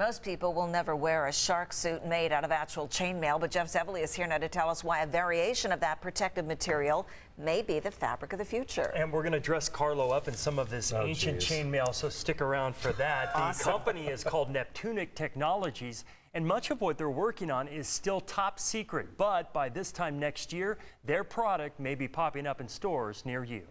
Most people will never wear a shark suit made out of actual chainmail, but Jeff Zeverly is here now to tell us why a variation of that protective material may be the fabric of the future. And we're going to dress Carlo up in some of this ancient chainmail, so stick around for that. The company is called Neptunic Technologies, and much of what they're working on is still top secret. But by this time next year, their product may be popping up in stores near you.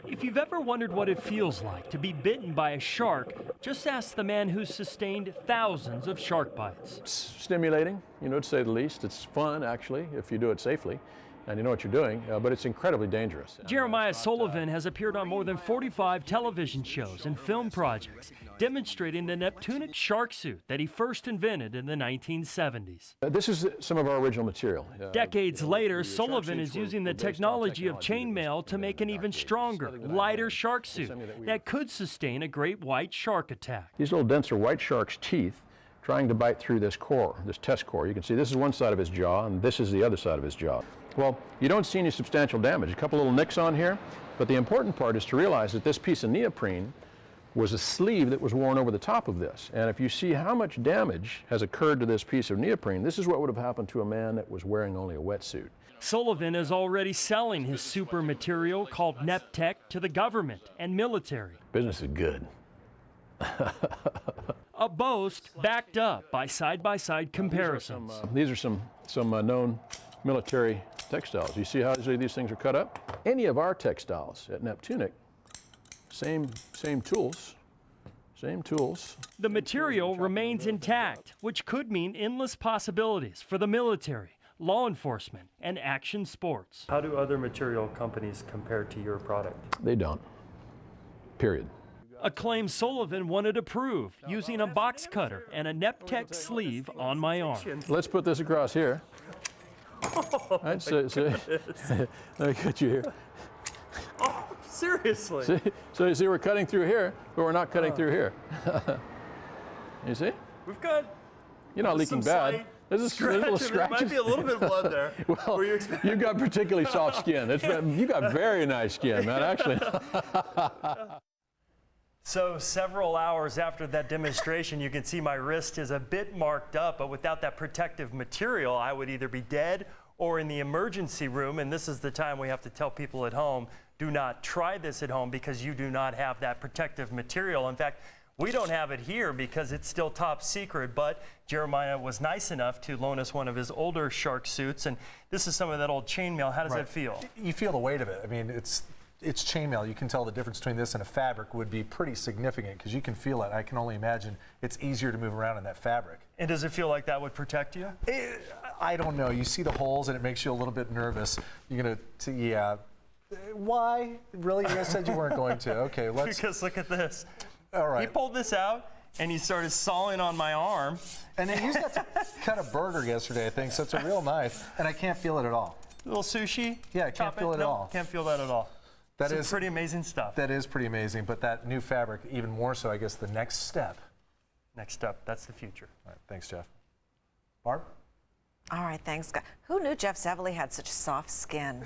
If you've ever wondered what it feels like to be bitten by a shark, just ask the man who's sustained thousands of shark bites. It's stimulating, to say the least. It's fun, actually, if you do it safely and you know what you're doing, but it's incredibly dangerous. Jeremiah Sullivan has appeared on more than 45 television shows and film projects, demonstrating the Neptunic shark suit that he first invented in the 1970s. This is some of our original material. Decades later, Sullivan is using the technology of chainmail to make an even stronger, lighter shark suit that could sustain a great white shark attack. These little dents are white shark's teeth trying to bite through this core, this test core. You can see this is one side of his jaw and this is the other side of his jaw. Well, you don't see any substantial damage. A couple little nicks on here, but the important part is to realize that this piece of neoprene was a sleeve that was worn over the top of this. And if you see how much damage has occurred to this piece of neoprene, this is what would have happened to a man that was wearing only a wetsuit. Sullivan is already selling his super material called Neptech to the government and military. Business is good. A boast backed up by side-by-side comparisons. These are some known military textiles. You see how easily these things are cut up? Any of our textiles at Neptunic, same tools. The material remains intact, which could mean endless possibilities for the military, law enforcement, and action sports. How do other material companies compare to your product? They don't. Period. A claim Sullivan wanted to prove using a box cutter and a Neptech sleeve on my arm. Let's put this across here. Right, so let me cut you here. Oh, seriously? So you see we're cutting through here, but we're not cutting through here. You see? We've got... You're not leaking bad. There's a little scratch. There might be a little bit of blood there. Well, you've got particularly soft skin. You got very nice skin, man, actually. So several hours after that demonstration, you can see my wrist is a bit marked up, but without that protective material, I would either be dead or in the emergency room. And this is the time we have to tell people at home, do not try this at home because you do not have that protective material. In fact, we don't have it here because it's still top secret, but Jeremiah was nice enough to loan us one of his older shark suits. And this is some of that old chainmail. How does that feel? You feel the weight of it. I mean, it's chainmail. You can tell the difference between this and a fabric would be pretty significant because you can feel it. I can only imagine it's easier to move around in that fabric. And does it feel like that would protect you? I don't know. You see the holes and it makes you a little bit nervous. You're going to, yeah. Why? Really? You guys said you weren't going to. Okay, let's. Because look at this. All right. He pulled this out and he started sawing on my arm. And he used that to cut a burger yesterday, I think, so it's a real knife. And I can't feel it at all. A little sushi? Yeah, I can't feel it at all. Can't feel that at all. That is pretty amazing stuff. That is pretty amazing, but that new fabric, even more so, I guess, the next step. Next step, that's the future. All right, thanks, Jeff. Barb? All right, thanks, Scott. Who knew Jeff Zeverly had such soft skin?